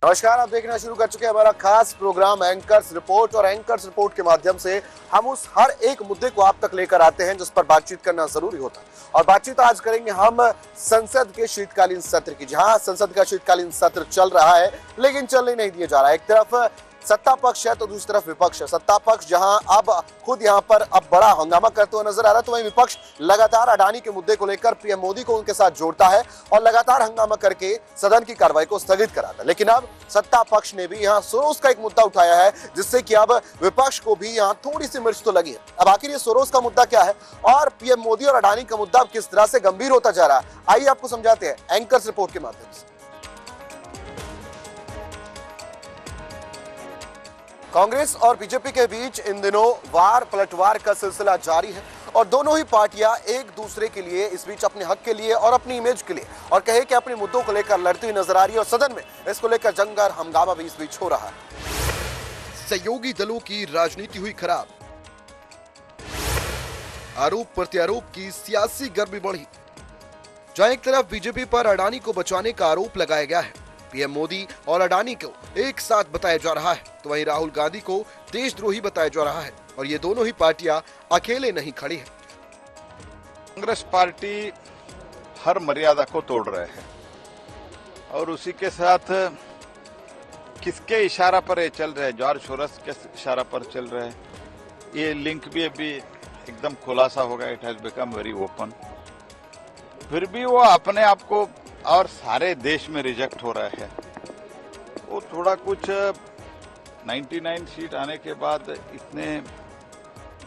नमस्कार, आप देखना शुरू कर चुके हैं हमारा खास प्रोग्राम एंकर्स रिपोर्ट। और एंकर्स रिपोर्ट के माध्यम से हम उस हर एक मुद्दे को आप तक लेकर आते हैं जिस पर बातचीत करना जरूरी होता है। और बातचीत आज करेंगे हम संसद के शीतकालीन सत्र की। जहां संसद का शीतकालीन सत्र चल रहा है लेकिन चलने नहीं दिया जा रहा है। एक तरफ सत्ता पक्ष है तो दूसरी तरफ विपक्ष है। सत्ता पक्ष जहां अब खुद यहां पर अब बड़ा हंगामा करते हुए नजर आ रहा है, तो वहीं विपक्ष लगातार अडानी के मुद्दे को लेकर पीएम मोदी को उनके साथ जोड़ता है और लगातार हंगामा करके सदन की कार्रवाई को स्थगित कराता है। लेकिन अब सत्ता पक्ष ने भी यहां सोरोस का एक मुद्दा उठाया है, जिससे कि अब विपक्ष को भी यहां थोड़ी सी मिर्च तो लगी है। अब आखिर ये सोरोस का मुद्दा क्या है और पीएम मोदी और अडानी का मुद्दा अब किस तरह से गंभीर होता जा रहा है, आइए आपको समझाते हैं एंकर्स रिपोर्ट के माध्यम से। कांग्रेस और बीजेपी के बीच इन दिनों वार पलटवार का सिलसिला जारी है और दोनों ही पार्टियां एक दूसरे के लिए इस बीच अपने हक के लिए और अपनी इमेज के लिए और कहे कि अपने मुद्दों को लेकर लड़ती हुई नजर आ रही है। और सदन में इसको लेकर जंगर हंगामा भी इस बीच हो रहा है। सहयोगी दलों की राजनीति हुई खराब, आरोप प्रत्यारोप की सियासी गर्मी बढ़ी। जहां एक तरफ बीजेपी पर अडानी को बचाने का आरोप लगाया गया है, पीएम मोदी और अडानी को एक साथ बताया जा रहा है, तो वहीं राहुल गांधी को देशद्रोही बताया जा रहा है। और ये दोनों ही पार्टियां अकेले नहीं खड़ी है। कांग्रेस पार्टी हर मर्यादा को तोड़ रहे हैं और उसी के साथ किसके इशारा पर ये चल रहे हैं, जॉर्ज सोरोस के इशारा पर चल रहे हैं। ये लिंक भी अभी एकदम खुलासा हो गया, it has become very open. फिर भी वो अपने आप को और सारे देश में रिजेक्ट हो रहे हैं। वो थोड़ा कुछ 99 सीट आने के बाद इतने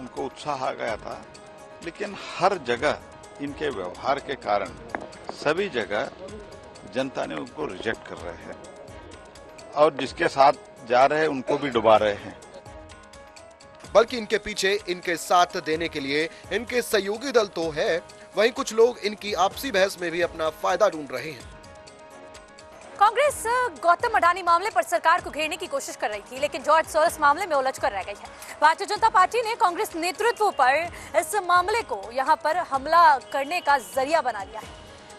उनको उत्साह आ गया था, लेकिन हर जगह इनके व्यवहार के कारण सभी जगह जनता ने उनको रिजेक्ट कर रहे हैं और जिसके साथ जा रहे हैं उनको भी डुबा रहे हैं। बल्कि इनके पीछे इनके साथ देने के लिए इनके सहयोगी दल तो है, वहीं कुछ लोग इनकी आपसी बहस में भी अपना फायदा ढूंढ रहे हैं। कांग्रेस गौतम अडानी मामले पर सरकार को घेरने की कोशिश कर रही थी, लेकिन जॉर्ज सोरोस मामले में उलझ कर रह गई है। भारतीय जनता पार्टी ने कांग्रेस नेतृत्व पर इस मामले को यहां पर हमला करने का जरिया बना लिया है,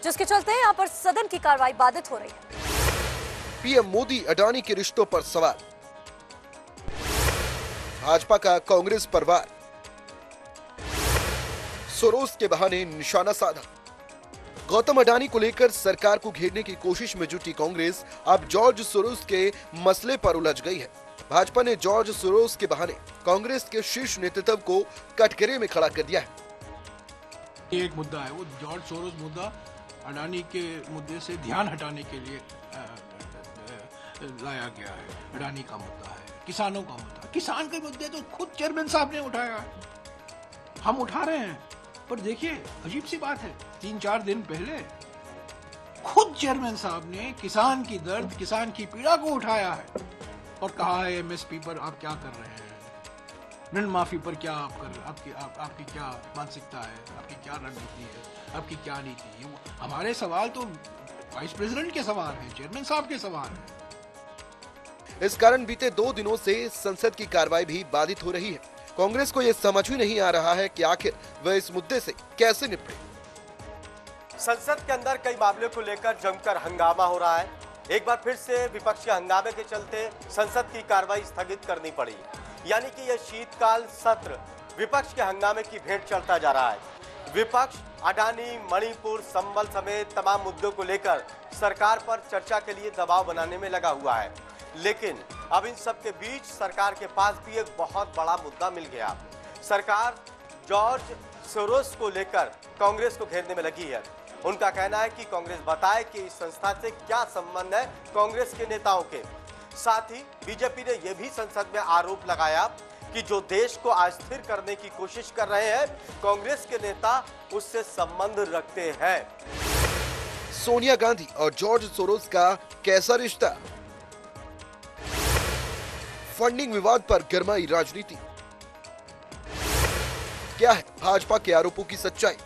जिसके चलते यहां पर सदन की कार्रवाई बाधित हो रही है। पीएम मोदी अडानी के रिश्तों पर सवाल, भाजपा का कांग्रेस पर वार, सोरोस के बहाने निशाना साधा। गौतम अडानी को लेकर सरकार को घेरने की कोशिश में जुटी कांग्रेस अब जॉर्ज सोरोस के मसले पर उलझ गई है। भाजपा ने जॉर्ज सोरोस के बहाने कांग्रेस के शीर्ष नेतृत्व को कटघरे में खड़ा कर दिया है। ये एक मुद्दा है, वो जॉर्ज सोरोस मुद्दा अडानी के मुद्दे से ध्यान हटाने के लिए लाया गया है। अडानी का मुद्दा है, किसानों का मुद्दा। किसान के मुद्दे तो खुद चेयरमैन साहब ने उठाया, हम उठा रहे हैं। पर देखिए अजीब सी बात है, 3-4 दिन पहले खुद चेयरमैन साहब ने किसान की दर्द, किसान की पीड़ा को उठाया है और कहा है एमएसपी पर आप क्या कर रहे हैं, ऋण माफी पर क्या आप कर, आपकी क्या मानसिकता है, आपकी क्या रणनीति है, आपकी क्या नीति है। हमारे सवाल तो वाइस प्रेसिडेंट के सवाल है, चेयरमैन साहब के सवाल है। इस कारण बीते 2 दिनों से संसद की कार्रवाई भी बाधित हो रही है। कांग्रेस को यह समझ ही नहीं आ रहा है कि आखिर वह इस मुद्दे से कैसे निपटे। संसद के अंदर कई मामलों को लेकर जमकर हंगामा हो रहा है। एक बार फिर से विपक्ष के हंगामे के चलते संसद की कार्रवाई स्थगित करनी पड़ी, यानी कि यह शीतकाल सत्र विपक्ष के हंगामे की भेंट चलता जा रहा है। विपक्ष अडानी, मणिपुर, संबल समेत तमाम मुद्दों को लेकर सरकार पर चर्चा के लिए दबाव बनाने में लगा हुआ है। लेकिन अब इन सब के बीच सरकार के पास भी एक बहुत बड़ा मुद्दा मिल गया। सरकार जॉर्ज सोरोस को लेकर कांग्रेस को घेरने में लगी है। उनका कहना है कि कांग्रेस बताए कि इस संस्था से क्या संबंध है कांग्रेस के नेताओं के। साथ ही बीजेपी ने यह भी संसद में आरोप लगाया कि जो देश को अस्थिर करने की कोशिश कर रहे हैं, कांग्रेस के नेता उससे संबंध रखते हैं। सोनिया गांधी और जॉर्ज सोरोस का कैसा रिश्ता, फंडिंग विवाद पर गरमाई राजनीति, क्या है भाजपा के आरोपों की सच्चाई।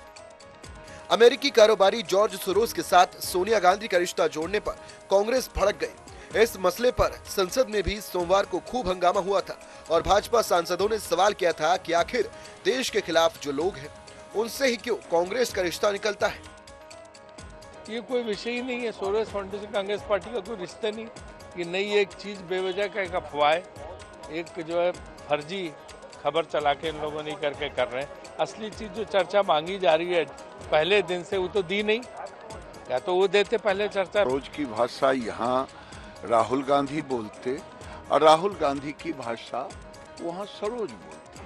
अमेरिकी कारोबारी जॉर्ज सोरोस के साथ सोनिया गांधी का रिश्ता जोड़ने पर कांग्रेस भड़क गई। इस मसले पर संसद में भी सोमवार को खूब हंगामा हुआ था और भाजपा सांसदों ने सवाल किया था कि आखिर देश के खिलाफ जो लोग हैं उनसे ही क्यों कांग्रेस का रिश्ता निकलता है। ये कोई विषय ही नहीं है। सोरोस फाउंडेशन कांग्रेस पार्टी का कोई रिश्ता नहीं। कि नहीं, एक चीज बेवजह का एक अफवाह, एक जो है फर्जी खबर चला के इन लोगों ने करके कर रहे हैं। असली चीज जो चर्चा मांगी जा रही है पहले दिन से, वो तो दी नहीं, या तो वो देते पहले चर्चा। रोज की भाषा यहाँ राहुल गांधी बोलते और राहुल गांधी की भाषा वहाँ सरोज बोलते,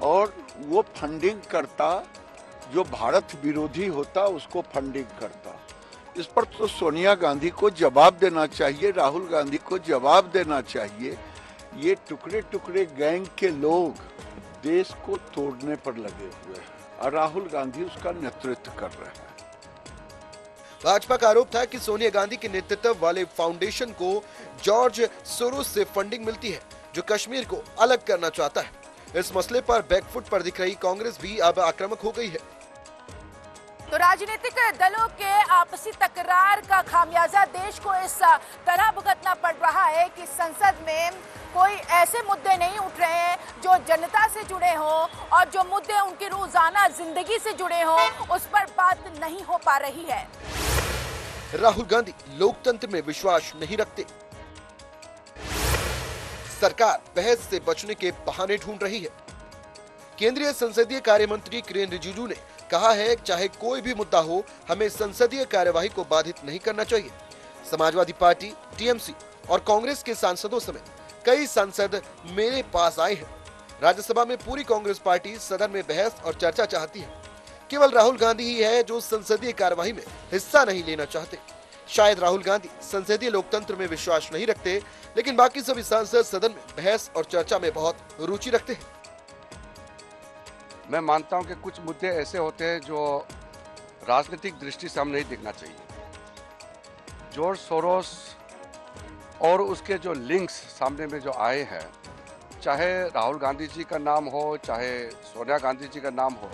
और वो फंडिंग करता, जो भारत विरोधी होता उसको फंडिंग करता। इस पर तो सोनिया गांधी को जवाब देना चाहिए, राहुल गांधी को जवाब देना चाहिए। ये टुकड़े टुकड़े गैंग के लोग देश को तोड़ने पर लगे हुए हैं और राहुल गांधी उसका नेतृत्व कर रहे हैं। भाजपा का आरोप था कि सोनिया गांधी के नेतृत्व वाले फाउंडेशन को जॉर्ज सोरोस से फंडिंग मिलती है, जो कश्मीर को अलग करना चाहता है। इस मसले पर बैकफुट पर दिख रही कांग्रेस भी अब आक्रामक हो गई है। तो राजनीतिक दलों के आपसी तकरार का खामियाजा देश को इस तरह भुगतना पड़ रहा है कि संसद में कोई ऐसे मुद्दे नहीं उठ रहे हैं जो जनता से जुड़े हों, और जो मुद्दे उनकी रोजाना जिंदगी से जुड़े हों उस पर बात नहीं हो पा रही है। राहुल गांधी लोकतंत्र में विश्वास नहीं रखते। सरकार बहस से बचने के बहाने ढूंढ रही है। केंद्रीय संसदीय कार्य मंत्री किरेन रिजिजू ने कहा है, चाहे कोई भी मुद्दा हो, हमें संसदीय कार्यवाही को बाधित नहीं करना चाहिए। समाजवादी पार्टी, टीएमसी और कांग्रेस के सांसदों समेत कई सांसद मेरे पास आए हैं। राज्यसभा में पूरी कांग्रेस पार्टी सदन में बहस और चर्चा चाहती है। केवल राहुल गांधी ही है जो संसदीय कार्यवाही में हिस्सा नहीं लेना चाहते। शायद राहुल गांधी संसदीय लोकतंत्र में विश्वास नहीं रखते, लेकिन बाकी सभी सांसद सदन में बहस और चर्चा में बहुत रुचि रखते हैं। मैं मानता हूं कि कुछ मुद्दे ऐसे होते हैं जो राजनीतिक दृष्टि से हम नहीं देखना चाहिए। जॉर्ज सोरोस और उसके जो लिंक्स सामने में जो आए हैं, चाहे राहुल गांधी जी का नाम हो, चाहे सोनिया गांधी जी का नाम हो,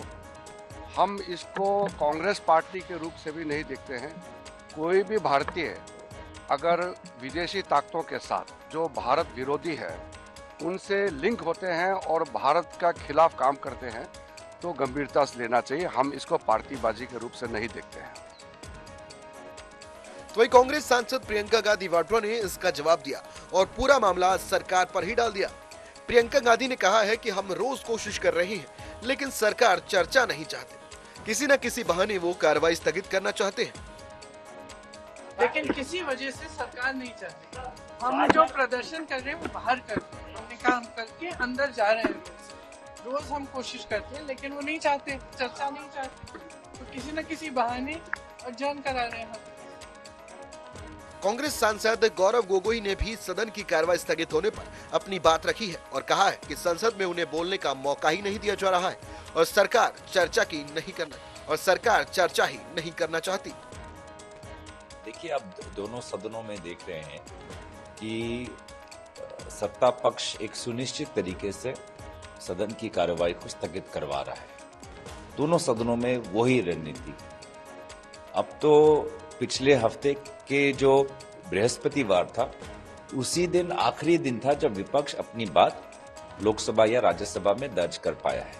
हम इसको कांग्रेस पार्टी के रूप से भी नहीं देखते हैं। कोई भी भारतीय अगर विदेशी ताकतों के साथ जो भारत विरोधी है उनसे लिंक होते हैं और भारत का खिलाफ काम करते हैं तो गंभीरता से लेना चाहिए। हम इसको पार्टीबाजी के रूप से नहीं देखते हैं। तो वही कांग्रेस सांसद प्रियंका गांधी वाड्रा ने इसका जवाब दिया और पूरा मामला सरकार पर ही डाल दिया। प्रियंका गांधी ने कहा है कि हम रोज कोशिश कर रहे हैं, लेकिन सरकार चर्चा नहीं चाहते। किसी न किसी बहाने वो कार्रवाई स्थगित करना चाहते हैं, लेकिन किसी वजह से सरकार नहीं चाहती। हम जो प्रदर्शन कर रहे हैं वो बाहर करते हैं, हमने काम करके अंदर जा रहे हैं। रोज हम कोशिश करते हैं, लेकिन वो नहीं चाहते, चर्चा नहीं चाहते, तो किसी न किसी बहाने अध्ययन करा रहे हैं। कांग्रेस सांसद गौरव गोगोई ने भी सदन की कार्रवाई स्थगित होने पर अपनी बात रखी है और कहा है कि संसद में उन्हें बोलने का मौका ही नहीं दिया जा रहा है और सरकार चर्चा ही नहीं करना चाहती। देखिए, अब दोनों सदनों में देख रहे हैं कि सत्ता पक्ष एक सुनिश्चित तरीके से सदन की कार्रवाई को स्थगित करवा रहा है। दोनों सदनों में वही रणनीति। अब तो पिछले हफ्ते के जो बृहस्पतिवार था, उसी दिन आखिरी दिन था जब विपक्ष अपनी बात लोकसभा या राज्यसभा में दर्ज कर पाया है।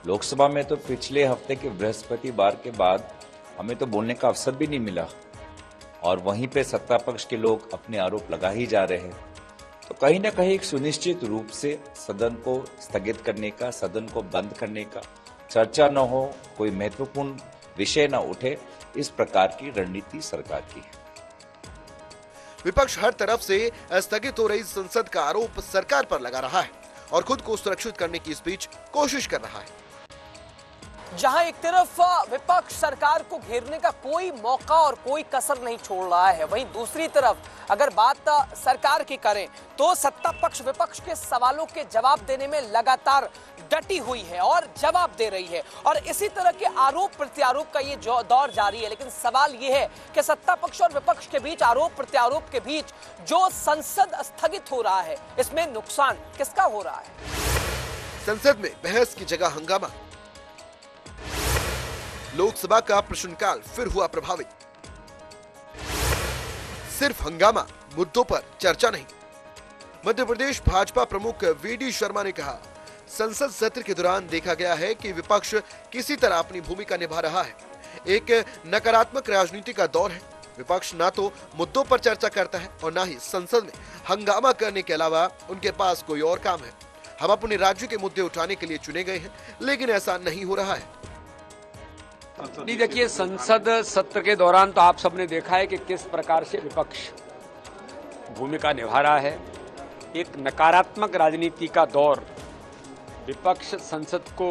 लोकसभा में तो पिछले हफ्ते के बृहस्पतिवार के बाद हमें तो बोलने का अवसर भी नहीं मिला और वहीं पे सत्ता पक्ष के लोग अपने आरोप लगा ही जा रहे हैं। तो कहीं ना कहीं एक सुनिश्चित रूप से सदन को स्थगित करने का, सदन को बंद करने का, चर्चा न हो, कोई महत्वपूर्ण विषय न उठे, इस प्रकार की रणनीति सरकार की है। विपक्ष हर तरफ से स्थगित हो रही संसद का आरोप सरकार पर लगा रहा है और खुद को सुरक्षित करने की इस बीच कोशिश कर रहा है। जहां एक तरफ विपक्ष सरकार को घेरने का कोई मौका और कोई कसर नहीं छोड़ रहा है, वहीं दूसरी तरफ अगर बात सरकार की करें तो सत्ता पक्ष विपक्ष के सवालों के जवाब देने में लगातार डटी हुई है और जवाब दे रही है और इसी तरह के आरोप प्रत्यारोप का ये दौर जारी है। लेकिन सवाल ये है कि सत्ता पक्ष और विपक्ष के बीच, आरोप प्रत्यारोप के बीच जो संसद स्थगित हो रहा है, इसमें नुकसान किसका हो रहा है? संसद में बहस की जगह हंगामा। लोकसभा का प्रश्नकाल फिर हुआ प्रभावित। सिर्फ हंगामा, मुद्दों पर चर्चा नहीं। मध्य प्रदेश भाजपा प्रमुख वीडी शर्मा ने कहा, संसद सत्र के दौरान देखा गया है कि विपक्ष किसी तरह अपनी भूमिका निभा रहा है। एक नकारात्मक राजनीति का दौर है। विपक्ष ना तो मुद्दों पर चर्चा करता है और ना ही संसद में हंगामा करने के अलावा उनके पास कोई और काम है। हम अपने राज्य के मुद्दे उठाने के लिए चुने गए हैं, लेकिन ऐसा नहीं हो रहा है। नहीं, देखिए, संसद सत्र के दौरान तो आप सबने देखा है कि किस प्रकार से विपक्ष भूमिका निभा रहा है। एक नकारात्मक राजनीति का दौर, विपक्ष संसद को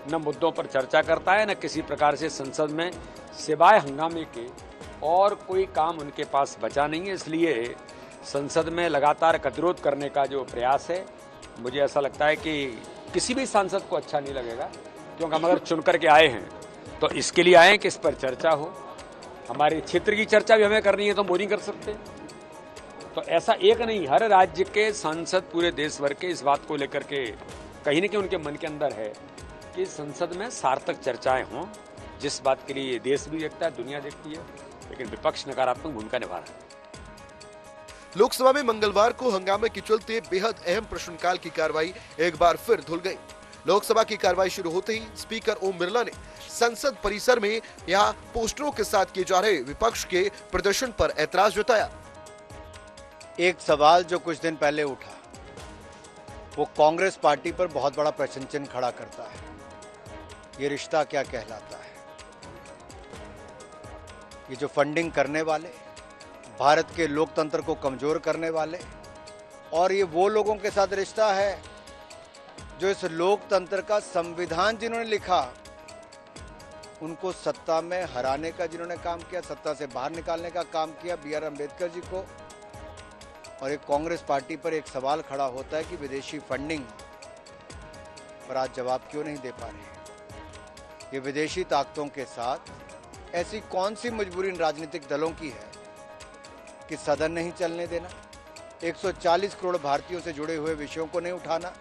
न मुद्दों पर चर्चा करता है, न किसी प्रकार से संसद में सिवाय हंगामे के और कोई काम उनके पास बचा नहीं है। इसलिए संसद में लगातार गतिरोध करने का जो प्रयास है, मुझे ऐसा लगता है कि किसी भी सांसद को अच्छा नहीं लगेगा, क्योंकि हम अगर चुन करके आए हैं तो इसके लिए आए हैं कि इस पर चर्चा हो। हमारे क्षेत्र की चर्चा भी हमें करनी है तो हम वो नहीं कर सकते। तो ऐसा एक नहीं, हर राज्य के सांसद पूरे देश भर के इस बात को लेकर के कहीं न कहीं उनके मन के अंदर है कि संसद में सार्थक चर्चाएं हों, जिस बात के लिए देश भी देखता है, दुनिया देखती है, लेकिन विपक्ष नकारात्मक भूमिका निभा रहा है। लोकसभा में मंगलवार को हंगामे के चलते बेहद अहम प्रश्नकाल की कार्रवाई एक बार फिर धुल गई। लोकसभा की कार्रवाई शुरू होते ही स्पीकर ओम बिरला ने संसद परिसर में यहां पोस्टरों के साथ किए जा रहे विपक्ष के प्रदर्शन पर ऐतराज जताया। एक सवाल जो कुछ दिन पहले उठा, वो कांग्रेस पार्टी पर बहुत बड़ा प्रश्न चिन्ह खड़ा करता है। ये रिश्ता क्या कहलाता है? ये जो फंडिंग करने वाले, भारत के लोकतंत्र को कमजोर करने वाले, और ये वो लोगों के साथ रिश्ता है जो इस लोकतंत्र का संविधान जिन्होंने लिखा, उनको सत्ता में हराने का जिन्होंने काम किया, सत्ता से बाहर निकालने का काम किया, बी.आर. अम्बेडकर जी को। और एक कांग्रेस पार्टी पर एक सवाल खड़ा होता है कि विदेशी फंडिंग पर आज जवाब क्यों नहीं दे पा रहे। ये विदेशी ताकतों के साथ ऐसी कौन सी मजबूरी इन राजनीतिक दलों की है कि सदन नहीं चलने देना, 140 करोड़ भारतीयों से जुड़े हुए विषयों को नहीं उठाना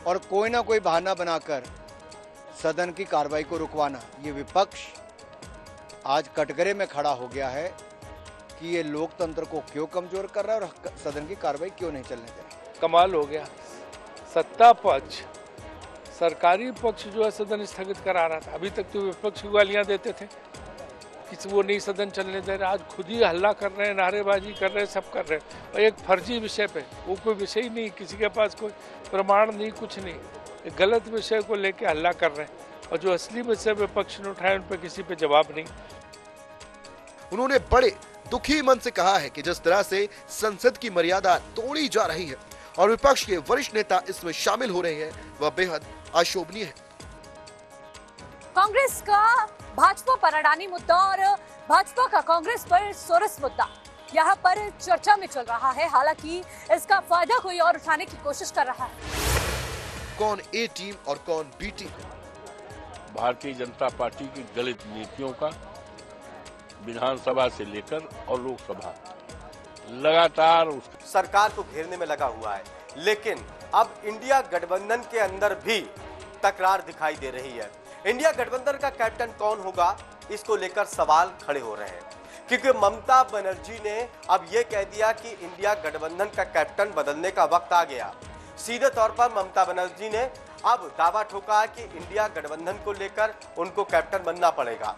और कोई ना कोई बहाना बनाकर सदन की कार्रवाई को रुकवाना। ये विपक्ष आज कटघरे में खड़ा हो गया है कि ये लोकतंत्र को क्यों कमजोर कर रहा है और सदन की कार्रवाई क्यों नहीं चलने दे रहा। कमाल हो गया, सत्ता पक्ष, सरकारी पक्ष जो है सदन स्थगित करा रहा था। अभी तक तो विपक्ष गालियां देते थे कि वो नहीं सदन चलने दे रहे, आज खुद ही हल्ला कर रहे हैं, नारेबाजी कर रहे हैं, सब कर रहे हैं। और एक फर्जी विषय पे, वो कोई विषय ही नहीं, किसी के पास कोई प्रमाण नहीं, कुछ नहीं, एक गलत विषय को लेके हल्ला कर रहे हैं। और जो असली विषय विपक्ष ने उठाए, उन पर किसी पे जवाब नहीं। उन्होंने बड़े दुखी मन से कहा है कि जिस तरह से संसद की मर्यादा तोड़ी जा रही है और विपक्ष के वरिष्ठ नेता इसमें शामिल हो रहे हैं, वह बेहद अशोभनीय है। कांग्रेस का भाजपा पर अडानी मुद्दा और भाजपा का कांग्रेस पर सोरस मुद्दा यहाँ पर चर्चा में चल रहा है। हालांकि इसका फायदा कोई और उठाने की कोशिश कर रहा है। कौन ए टीम और कौन B team? Bharatiya Janata party की गलत नीतियों का विधानसभा से लेकर और लोकसभा लगातार सरकार को घेरने में लगा हुआ है। लेकिन अब इंडिया गठबंधन के अंदर भी तकरार दिखाई दे रही है। इंडिया गठबंधन का कैप्टन कौन होगा, इसको लेकर सवाल खड़े हो रहे हैं, क्योंकि ममता बनर्जी ने अब यह कह दिया कि इंडिया गठबंधन का कैप्टन बदलने का वक्त आ गया। सीधे तौर पर ममता बनर्जी ने अब दावा ठोका कि इंडिया गठबंधन को लेकर उनको कैप्टन बनना पड़ेगा।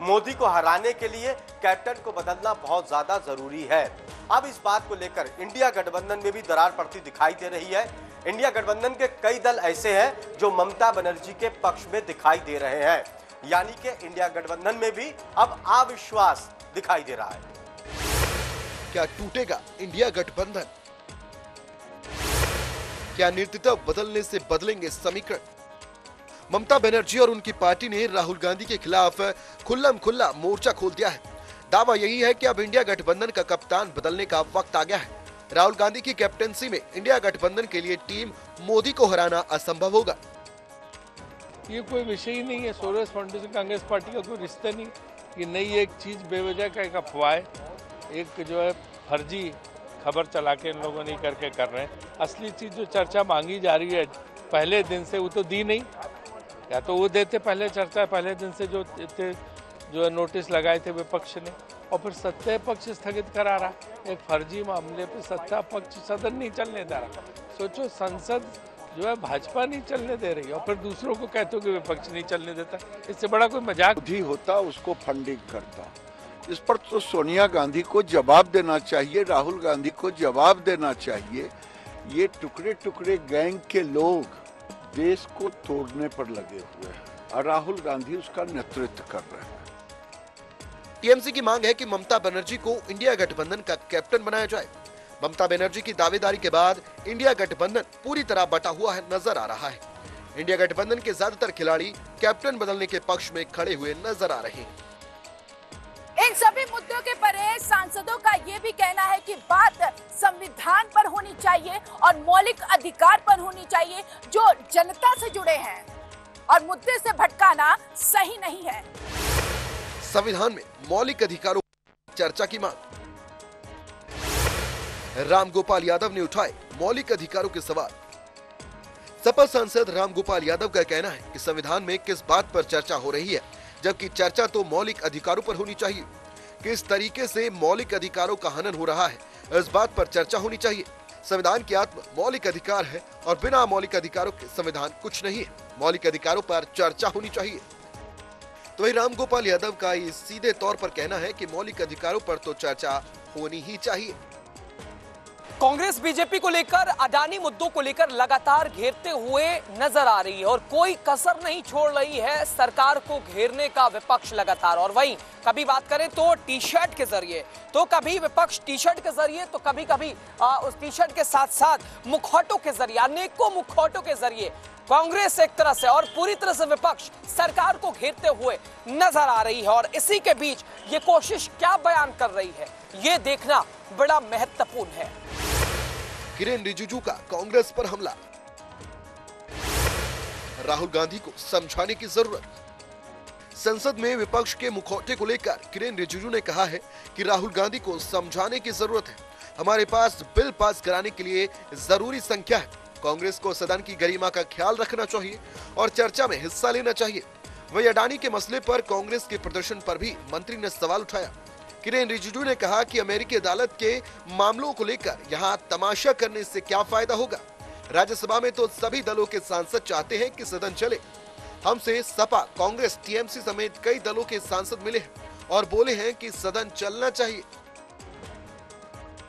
मोदी को हराने के लिए कैप्टन को बदलना बहुत ज्यादा जरूरी है। अब इस बात को लेकर इंडिया गठबंधन में भी दरार पड़ती दिखाई दे रही है। इंडिया गठबंधन के कई दल ऐसे हैं जो ममता बनर्जी के पक्ष में दिखाई दे रहे हैं, यानी कि इंडिया गठबंधन में भी अब अविश्वास दिखाई दे रहा है। क्या टूटेगा इंडिया गठबंधन? क्या नेतृत्व बदलने से बदलेंगे समीकरण? ममता बनर्जी और उनकी पार्टी ने राहुल गांधी के खिलाफ खुल्लम खुल्ला मोर्चा खोल दिया है। दावा यही है कि अब इंडिया गठबंधन का कप्तान बदलने का वक्त आ गया है। राहुल गांधी की कैप्टनसी में इंडिया गठबंधन के लिए टीम मोदी को हराना असंभव होगा। ये कोई विषय ही नहीं है। सोरस फाउंडेशन कांग्रेस पार्टी का कोई रिश्ता नहीं। ये नई एक चीज बेवजह का एक अफवाह है, एक जो है फर्जी खबर चला के इन लोगों ने करके कर रहे हैं। असली चीज जो चर्चा मांगी जा रही है पहले दिन से, वो तो दी नहीं। या तो वो देते पहले चर्चा, पहले दिन से जो नोटिस लगाए थे विपक्ष ने, और फिर सत्ता पक्ष स्थगित करा रहा। एक फर्जी मामले पे सत्ता पक्ष सदन नहीं चलने दे रहा। सोचो, संसद जो है भाजपा नहीं चलने दे रही और फिर दूसरों को कहते हो कि विपक्ष नहीं चलने देता। इससे बड़ा कोई मजाक ही होता, उसको फंडिंग करता। इस पर तो सोनिया गांधी को जवाब देना चाहिए, राहुल गांधी को जवाब देना चाहिए। ये टुकड़े टुकड़े गैंग के लोग देश को तोड़ने पर लगे हुए हैं और राहुल गांधी उसका नेतृत्व कर रहे हैं। टीएमसी की मांग है कि ममता बनर्जी को इंडिया गठबंधन का कैप्टन बनाया जाए। ममता बनर्जी की दावेदारी के बाद इंडिया गठबंधन पूरी तरह बटा हुआ है नजर आ रहा है। इंडिया गठबंधन के ज्यादातर खिलाड़ी कैप्टन बदलने के पक्ष में खड़े हुए नजर आ रहे हैं। इन सभी मुद्दों के परे सांसदों का ये भी कहना है कि बात संविधान पर होनी चाहिए और मौलिक अधिकार पर होनी चाहिए जो जनता से जुड़े हैं, और मुद्दे से भटकाना सही नहीं है। संविधान में मौलिक अधिकारों पर चर्चा की मांग। रामगोपाल यादव ने उठाए मौलिक अधिकारों के सवाल। सपा सांसद रामगोपाल यादव का कहना है कि संविधान में किस बात पर चर्चा हो रही है, जबकि चर्चा तो मौलिक अधिकारों पर होनी चाहिए। किस तरीके से मौलिक अधिकारों का हनन हो रहा है, इस बात पर चर्चा होनी चाहिए। संविधान की आत्मा मौलिक अधिकार है और बिना मौलिक अधिकारों के संविधान कुछ नहीं है। मौलिक अधिकारों पर चर्चा होनी चाहिए। तो वही रामगोपाल यादव का ये सीधे तौर पर कहना है कि मौलिक अधिकारों पर तो चर्चा होनी ही चाहिए। कांग्रेस बीजेपी को लेकर, अडानी मुद्दों को लेकर लगातार घेरते हुए नजर आ रही है और कोई कसर नहीं छोड़ रही है सरकार को घेरने का विपक्ष लगातार। और वहीं कभी बात करें तो टी शर्ट के जरिए, तो कभी विपक्ष टी शर्ट के जरिए, तो कभी कभी उस टी शर्ट के साथ साथ मुखौटों के जरिए, अनेकों मुखौटों के जरिए कांग्रेस एक तरह से और पूरी तरह से विपक्ष सरकार को घेरते हुए नजर आ रही है। और इसी के बीच ये कोशिश क्या बयान कर रही है, ये देखना बड़ा महत्वपूर्ण है। किरेन रिजिजू का कांग्रेस पर हमला। राहुल गांधी को समझाने की जरूरत। संसद में विपक्ष के मुखौटे को लेकर किरेन रिजिजू ने कहा है कि राहुल गांधी को समझाने की जरूरत है। हमारे पास बिल पास कराने के लिए जरूरी संख्या है। कांग्रेस को सदन की गरिमा का ख्याल रखना चाहिए और चर्चा में हिस्सा लेना चाहिए। वहीं अडानी के मसले पर कांग्रेस के प्रदर्शन पर भी मंत्री ने सवाल उठाया। किरेन रिजिजू ने कहा कि अमेरिकी अदालत के मामलों को लेकर यहां तमाशा करने से क्या फायदा होगा। राज्यसभा में तो सभी दलों के सांसद चाहते हैं कि सदन चले। हमसे सपा, कांग्रेस, टीएमसी समेत कई दलों के सांसद मिले हैं और बोले हैं कि सदन चलना चाहिए।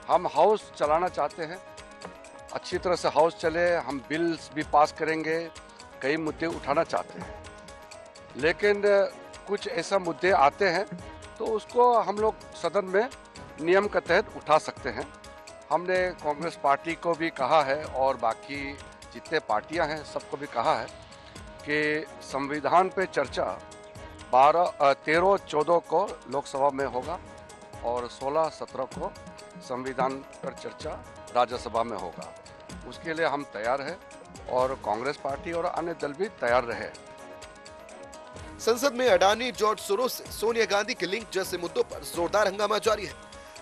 हम हाउस चलाना चाहते हैं, अच्छी तरह से हाउस चले, हम बिल्स भी पास करेंगे, कई मुद्दे उठाना चाहते हैं, लेकिन कुछ ऐसा मुद्दे आते हैं तो उसको हम लोग सदन में नियम के तहत उठा सकते हैं। हमने कांग्रेस पार्टी को भी कहा है और बाकी जितने पार्टियां हैं सबको भी कहा है कि संविधान पे चर्चा 13-14 को लोकसभा में होगा और 16-17 को संविधान पर चर्चा राज्यसभा में होगा। उसके लिए हम तैयार हैं और कांग्रेस पार्टी और अन्य दल भी तैयार रहे। संसद में अडानी, जॉर्ज सोरोस से सोनिया गांधी के लिंक जैसे मुद्दों पर जोरदार हंगामा जारी है।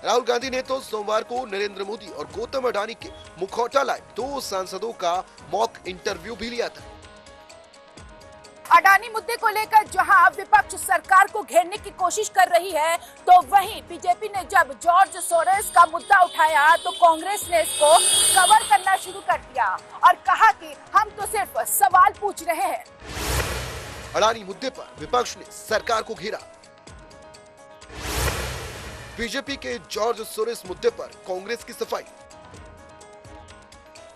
राहुल गांधी ने तो सोमवार को नरेंद्र मोदी और गौतम अडानी के मुखौटा लाए 2 सांसदों का मॉक इंटरव्यू भी लिया था। अडानी मुद्दे को लेकर जहां विपक्ष सरकार को घेरने की कोशिश कर रही है, तो वहीं बीजेपी ने जब जॉर्ज सोरोस का मुद्दा उठाया तो कांग्रेस ने इसको कवर करना शुरू कर दिया और कहा कि हम तो सिर्फ सवाल पूछ रहे हैं। अडानी मुद्दे पर विपक्ष ने सरकार को घेरा। बीजेपी के जॉर्ज सोरोस मुद्दे पर कांग्रेस की सफाई।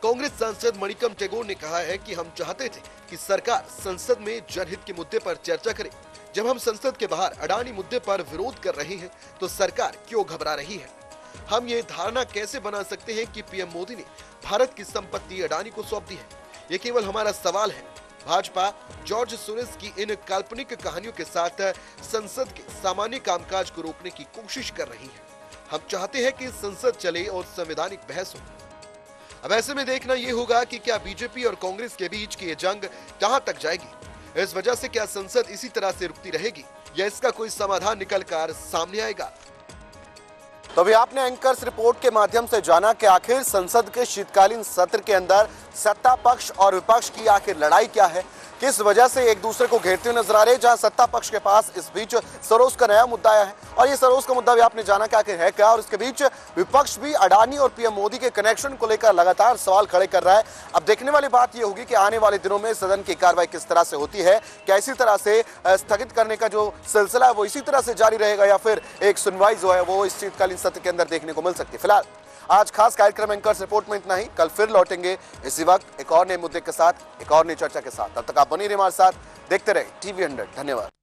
कांग्रेस सांसद मणिकम टेगोर ने कहा है कि हम चाहते थे कि सरकार संसद में जनहित के मुद्दे पर चर्चा करे। जब हम संसद के बाहर अडानी मुद्दे पर विरोध कर रहे हैं तो सरकार क्यों घबरा रही है? हम ये धारणा कैसे बना सकते हैं कि पीएम मोदी ने भारत की संपत्ति अडानी को सौंप दी है? ये केवल हमारा सवाल है। भाजपा जॉर्ज सोरोस की इन काल्पनिक कहानियों के साथ संसद के सामान्य कामकाज को रोकने की कोशिश कर रही है। हम चाहते हैं कि संसद चले और संवैधानिक बहस हो। अब ऐसे में देखना ये होगा कि क्या बीजेपी और कांग्रेस के बीच की ये जंग कहां तक जाएगी। इस वजह से क्या संसद इसी तरह से रुकती रहेगी या इसका कोई समाधान निकलकर सामने आएगा? तो अभी आपने एंकर्स रिपोर्ट के माध्यम से जाना कि आखिर संसद के शीतकालीन सत्र के अंदर सत्ता पक्ष और विपक्ष की आखिर लड़ाई क्या है, किस वजह से एक दूसरे को घेरते हुए नजर आ रहे हैं। जहां सत्ता पक्ष के पास इस बीच सरोज का नया मुद्दा आया है और ये सरोज का मुद्दा भी आपने जाना कि आखिर है क्या, और इसके बीच विपक्ष भी अडानी और पीएम मोदी के कनेक्शन को लेकर लगातार सवाल खड़े कर रहा है। अब देखने वाली बात यह होगी कि आने वाले दिनों में सदन की कार्रवाई किस तरह से होती है, क्या इसी तरह से स्थगित करने का जो सिलसिला है वो इसी तरह से जारी रहेगा या फिर एक सुनवाई जो है वो इस शीतकालीन सत्र के अंदर देखने को मिल सकती है। फिलहाल आज खास कार्यक्रम एंकर्स रिपोर्ट में इतना ही। कल फिर लौटेंगे इसी वक्त एक और नए मुद्दे के साथ, एक और नई चर्चा के साथ। तब तक आप बनी रहिए हमारे साथ, देखते रहे TV 100। धन्यवाद।